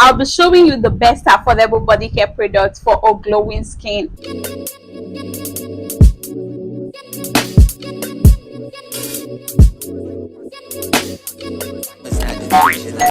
I'll be showing you the best affordable body care products for a glowing skin.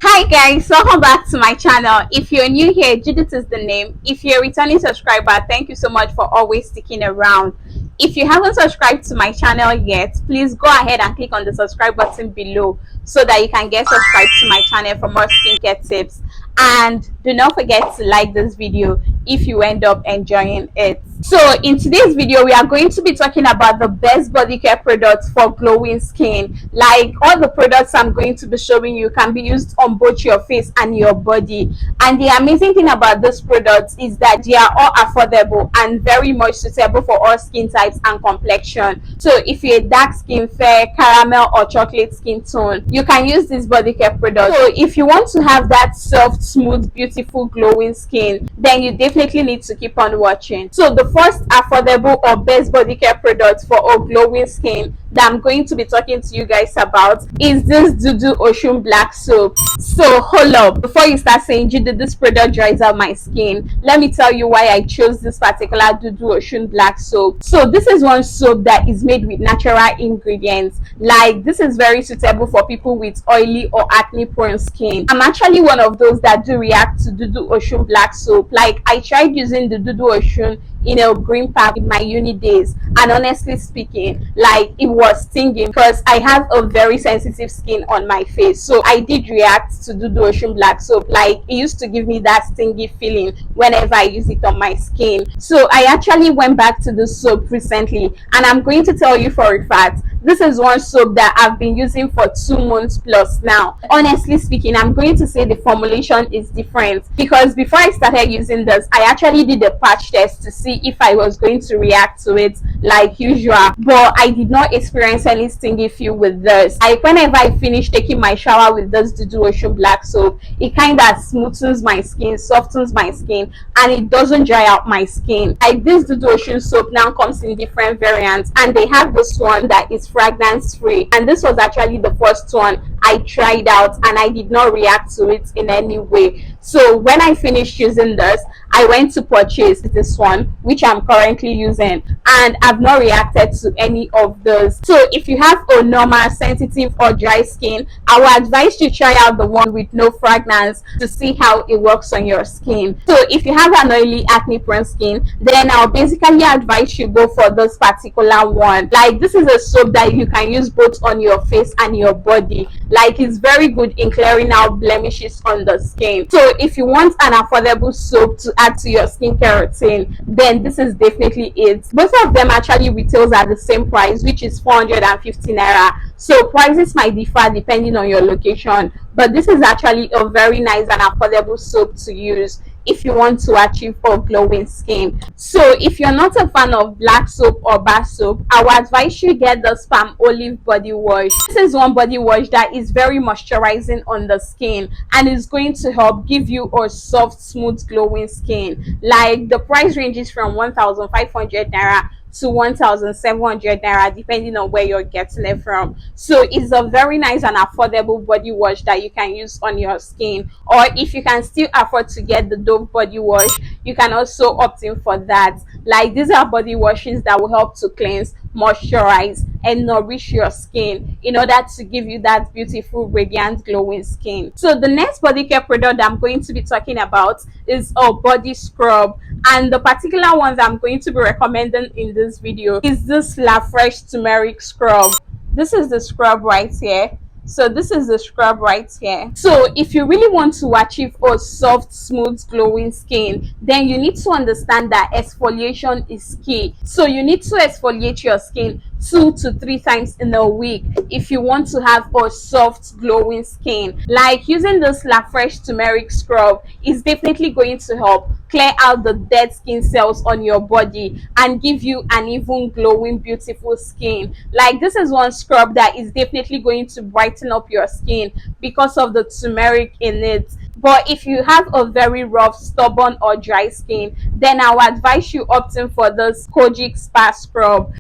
Hi guys, welcome back to my channel. If you're new here, Judith is the name. If you're a returning subscriber, thank you so much for always sticking around. If you haven't subscribed to my channel yet, please go ahead and click on the subscribe button below so that you can get subscribed to my channel for more skincare tips. And do not forget to like this video if you end up enjoying it. So in today's video, we are going to be talking about the best body care products for glowing skin. Like, all the products I'm going to be showing you can be used on both your face and your body. And the amazing thing about these products is that they are all affordable and very much suitable for all skin types and complexion. So if you're a dark skin, fair, caramel or chocolate skin tone, you can use this body care product. So if you want to have that soft, smooth, beautiful, glowing skin, then you definitely need to keep on watching. So the first affordable or best body care product for a glowing skin that I'm going to be talking to you guys about is this Dudu Ocean Black Soap. So hold up, before you start saying, Judy, this product dries out my skin, let me tell you why I chose this particular Dudu Ocean Black Soap. So this is one soap that is made with natural ingredients. Like, this is very suitable for people with oily or acne prone skin. I'm actually one of those that do react to Dudu Ocean Black Soap. Like, I tried using the Dudu Ocean in a green pack in my uni days, and honestly speaking, like, it was stinging because I have a very sensitive skin on my face. So I did react to Dudu Ocean Black Soap. Like, it used to give me that stingy feeling whenever I use it on my skin. So I actually went back to the soap recently, and I'm going to tell you for a fact, this is one soap that I've been using for 2 months plus now. Honestly speaking, I'm going to say the formulation is different, because before I started using this, I actually did a patch test to see if I was going to react to it like usual, but I did not experience any stingy feel with this. Like, whenever I finish taking my shower with this Dudu Ocean Black Soap, it kind of smoothens my skin, softens my skin, and it doesn't dry out my skin. Like, this Dudu Ocean soap now comes in different variants, and they have this one that is fragrance free, and this was actually the first one I tried out, and I did not react to it in any way. So when I finished using this, I went to purchase this one, which I'm currently using, and I've not reacted to any of those. So if you have a normal, sensitive or dry skin, I would advise you try out the one with no fragrance to see how it works on your skin. So if you have an oily, acne prone skin, then I'll basically advise you go for this particular one. Like, this is a soap that you can use both on your face and your body. Like, it's very good in clearing out blemishes on the skin. So if you want an affordable soap to add to your skincare routine, then this is definitely it. Both of them actually retails at the same price, which is 450 naira. So prices might differ depending on your location, but this is actually a very nice and affordable soap to use if you want to achieve a glowing skin. So if you're not a fan of black soap or bar soap, I would advise you get the Palm Olive body wash. This is one body wash that is very moisturizing on the skin, and is going to help give you a soft, smooth, glowing skin. Like, the price ranges from 1,500 naira to 1,700 naira depending on where you're getting it from. So it's a very nice and affordable body wash that you can use on your skin. Or if you can still afford to get the Dove body wash, you can also opt in for that. Like, these are body washes that will help to cleanse, moisturize and nourish your skin in order to give you that beautiful, radiant, glowing skin. So the next body care product that I'm going to be talking about is a body scrub, and the particular ones I'm going to be recommending in this video is this La Fresh turmeric scrub. This is the scrub right here. So this is the scrub right here. So if you really want to achieve a soft, smooth, glowing skin, then you need to understand that exfoliation is key. So you need to exfoliate your skin 2 to 3 times in a week if you want to have a soft, glowing skin. Like, using this La Fresh turmeric scrub is definitely going to help clear out the dead skin cells on your body and give you an even glowing, beautiful skin. Like, this is one scrub that is definitely going to brighten up your skin because of the turmeric in it. But if you have a very rough, stubborn or dry skin, then I would advise you opting for this Kojic Spa Scrub.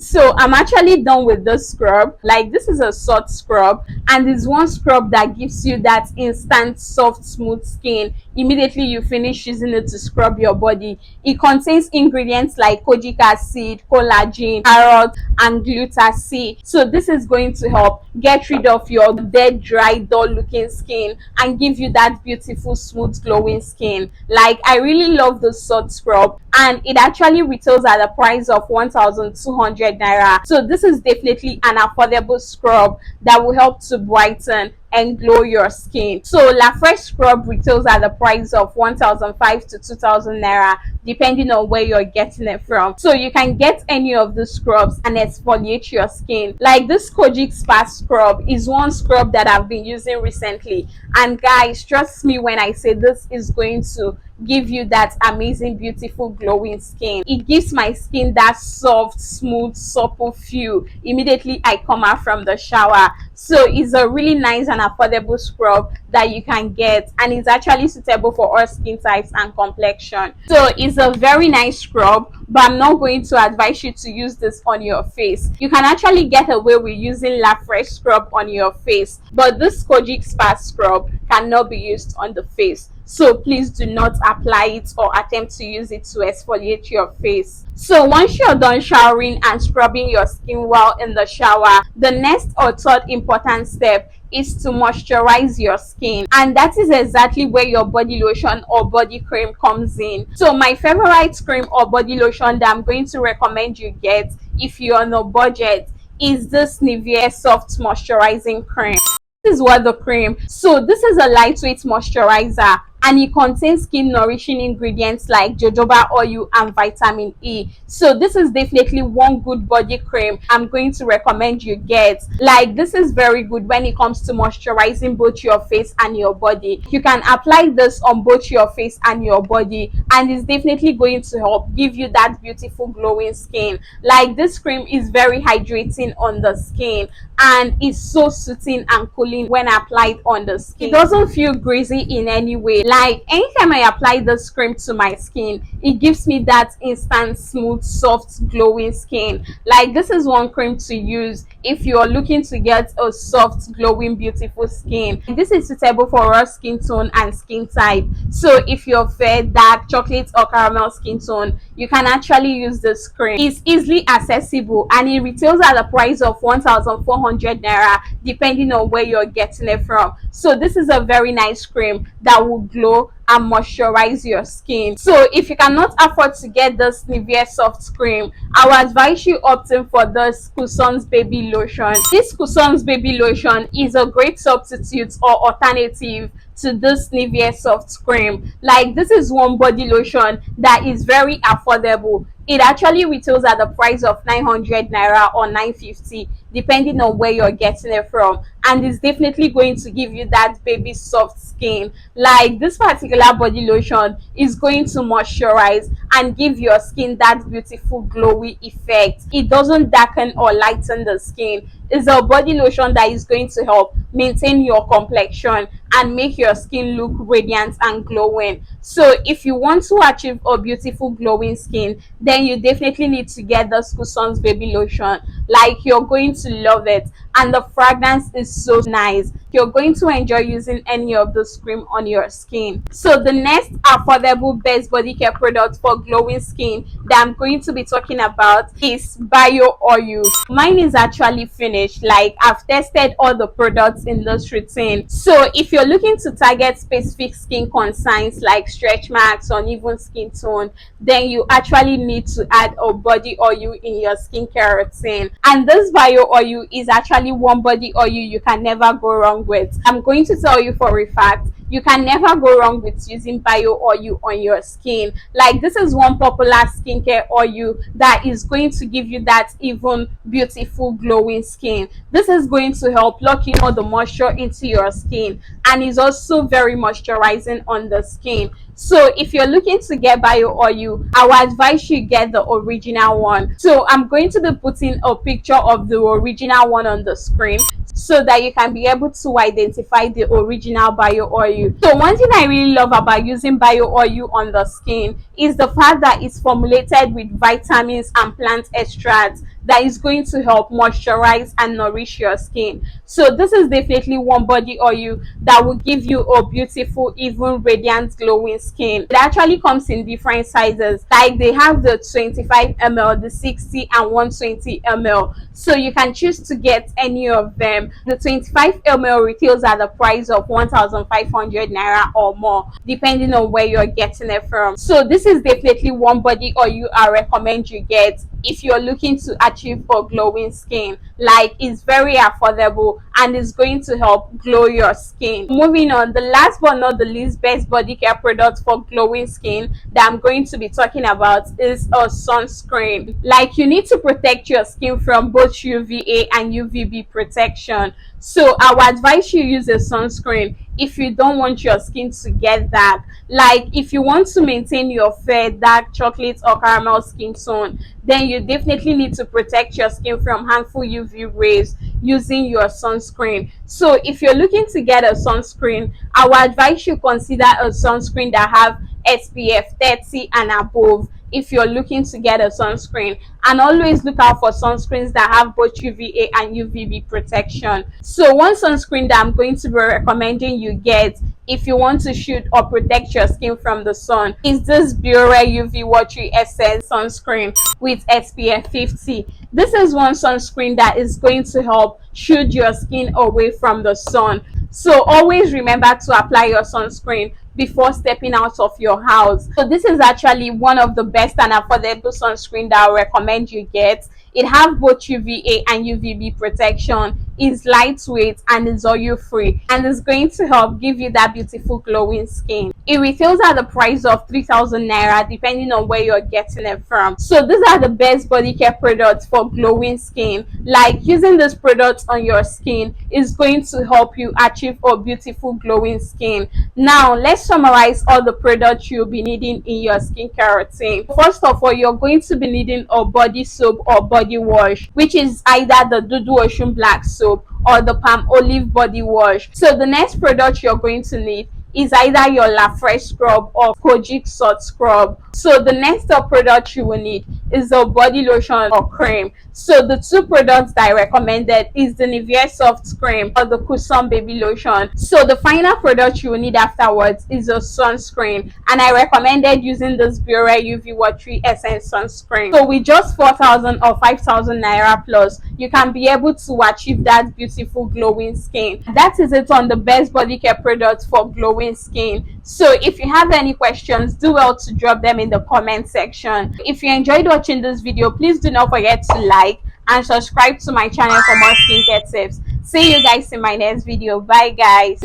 So I'm actually done with this scrub. Like, this is a soft scrub, and it's one scrub that gives you that instant soft smooth skin immediately you finish using it to scrub your body. It contains ingredients like kojic acid, collagen, carrot, and glutacid. So this is going to help get rid of your dead, dry, dull looking skin and give you that beautiful smooth glowing skin. Like, I really love this soft scrub, and it actually retails at the price of 1,200 naira. So this is definitely an affordable scrub that will help to brighten and glow your skin. So La Fresh scrub retails at the price of 1,500 to 2,000 naira, depending on where you're getting it from. So you can get any of the scrubs and exfoliate your skin. Like, this Kojic Spa scrub is one scrub that I've been using recently, and guys, trust me when I say this is going to give you that amazing, beautiful, glowing skin. It gives my skin that soft, smooth, supple feel immediately I come out from the shower. So it's a really nice and affordable scrub that you can get, and it's actually suitable for all skin types and complexion. So it's a very nice scrub, but I'm not going to advise you to use this on your face. You can actually get away with using La Fresh scrub on your face, but this Kojic Spa scrub cannot be used on the face. So please do not apply it or attempt to use it to exfoliate your face. So once you're done showering and scrubbing your skin while in the shower, the next or third important step is to moisturize your skin, and that is exactly where your body lotion or body cream comes in. So my favorite cream or body lotion that I'm going to recommend you get if you're on a budget is this Nivea Soft Moisturizing Cream. This is what the cream. So this is a lightweight moisturizer, and it contains skin nourishing ingredients like jojoba oil and vitamin E. So this is definitely one good body cream I'm going to recommend you get. Like, this is very good when it comes to moisturizing both your face and your body. You can apply this on both your face and your body, and it's definitely going to help give you that beautiful glowing skin. Like, this cream is very hydrating on the skin, and it's so soothing and cooling when applied on the skin. It doesn't feel greasy in any way. Like, anytime I apply this cream to my skin, it gives me that instant smooth, soft, glowing skin. Like, this is one cream to use if you're looking to get a soft, glowing, beautiful skin. This is suitable for all skin tone and skin type. So if you're fair, dark, chocolate, or caramel skin tone, you can actually use this cream. It's easily accessible, and it retails at a price of 1,400 naira, depending on where you're getting it from. So this is a very nice cream that will glow and moisturize your skin. So if you cannot afford to get this Nivea soft cream, I would advise you opting for this Cuson's baby lotion. This Cuson's baby lotion is a great substitute or alternative to this Nivea soft cream. Like, this is one body lotion that is very affordable. It actually retails at the price of 900 naira or 950, depending on where you're getting it from, and it's definitely going to give you that baby soft skin. Like, this particular body lotion is going to moisturize and give your skin that beautiful glowy effect. It doesn't darken or lighten the skin. It's a body lotion that is going to help maintain your complexion and make your skin look radiant and glowing. So if you want to achieve a beautiful glowing skin, then you definitely need to get the Cuson's baby lotion. Like, you're going to love it, and the fragrance is so nice. You're going to enjoy using any of this cream on your skin. So the next affordable best body care product for glowing skin that I'm going to be talking about is bio oil. Mine is actually finished. Like, I've tested all the products in this routine. So if you're looking to target specific skin concerns like stretch marks or uneven skin tone, then you actually need to add a body oil in your skincare routine. And this bio oil is actually one body oil you can never go wrong with. I'm going to tell you for a fact, you can never go wrong with using bio oil on your skin. Like, this is one popular skincare oil that is going to give you that even beautiful glowing skin. This is going to help lock in all the moisture into your skin, and is also very moisturizing on the skin. So if you're looking to get bio oil, I would advise you get the original one. So I'm going to be putting a picture of the original one on the screen. so that you can be able to identify the original bio oil. So one thing I really love about using bio oil on the skin is the fact that it's formulated with vitamins and plant extracts that is going to help moisturize and nourish your skin. So this is definitely one body oil that will give you a beautiful, even radiant, glowing skin. It actually comes in different sizes, like they have the 25 ml, the 60 and 120 ml, so you can choose to get any of them. The 25 ml retails at the price of 1,500 naira or more, depending on where you're getting it from. So this is definitely one body oil I recommend you get if you're looking to achieve a glowing skin. Like, it's very affordable and it's going to help glow your skin. Moving on, the last but not the least best body care product for glowing skin that I'm going to be talking about is a sunscreen. Like, you need to protect your skin from both UVA and UVB protection, so I would advise you use a sunscreen if you don't want your skin to get dark. Like, if you want to maintain your fair, dark chocolate or caramel skin tone, then you definitely need to protect your skin from harmful UV rays using your sunscreen. So if you're looking to get a sunscreen, I would advise you consider a sunscreen that have SPF 30 and above if you're looking to get a sunscreen, and always look out for sunscreens that have both UVA and UVB protection. So one sunscreen that I'm going to be recommending you get if you want to shoot or protect your skin from the sun is this Biore UV Watery Essence sunscreen with SPF 50. This is one sunscreen that is going to help shield your skin away from the sun. So always remember to apply your sunscreen before stepping out of your house. So this is actually one of the best and affordable sunscreen that I recommend you get. It has both UVA and UVB protection, is lightweight and is oil free, and is going to help give you that beautiful glowing skin. It retails at the price of 3,000 naira depending on where you're getting it from. So these are the best body care products for glowing skin. Like, using this product on your skin is going to help you achieve a beautiful glowing skin. Now let's summarize all the products you'll be needing in your skincare routine. First of all, you're going to be needing a body soap or body wash, which is either the Dudu Ocean Black soap or the Palm Olive body wash. So the next product you're going to need is either your La Fresh scrub or Kojic salt scrub. So the next product you will need is a body lotion or cream. So the two products that I recommended is the Nivea soft cream or the Kusum baby lotion. So the final product you will need afterwards is a sunscreen, and I recommended using this Biore UV Watery Essence sunscreen. So with just 4,000 or 5,000 naira plus, you can be able to achieve that beautiful glowing skin. That is it on the best body care products for glowing skin. So if you have any questions, do well to drop them in the comment section. If you enjoyed watching this video, please do not forget to like and subscribe to my channel for more skincare tips. See you guys in my next video. Bye guys.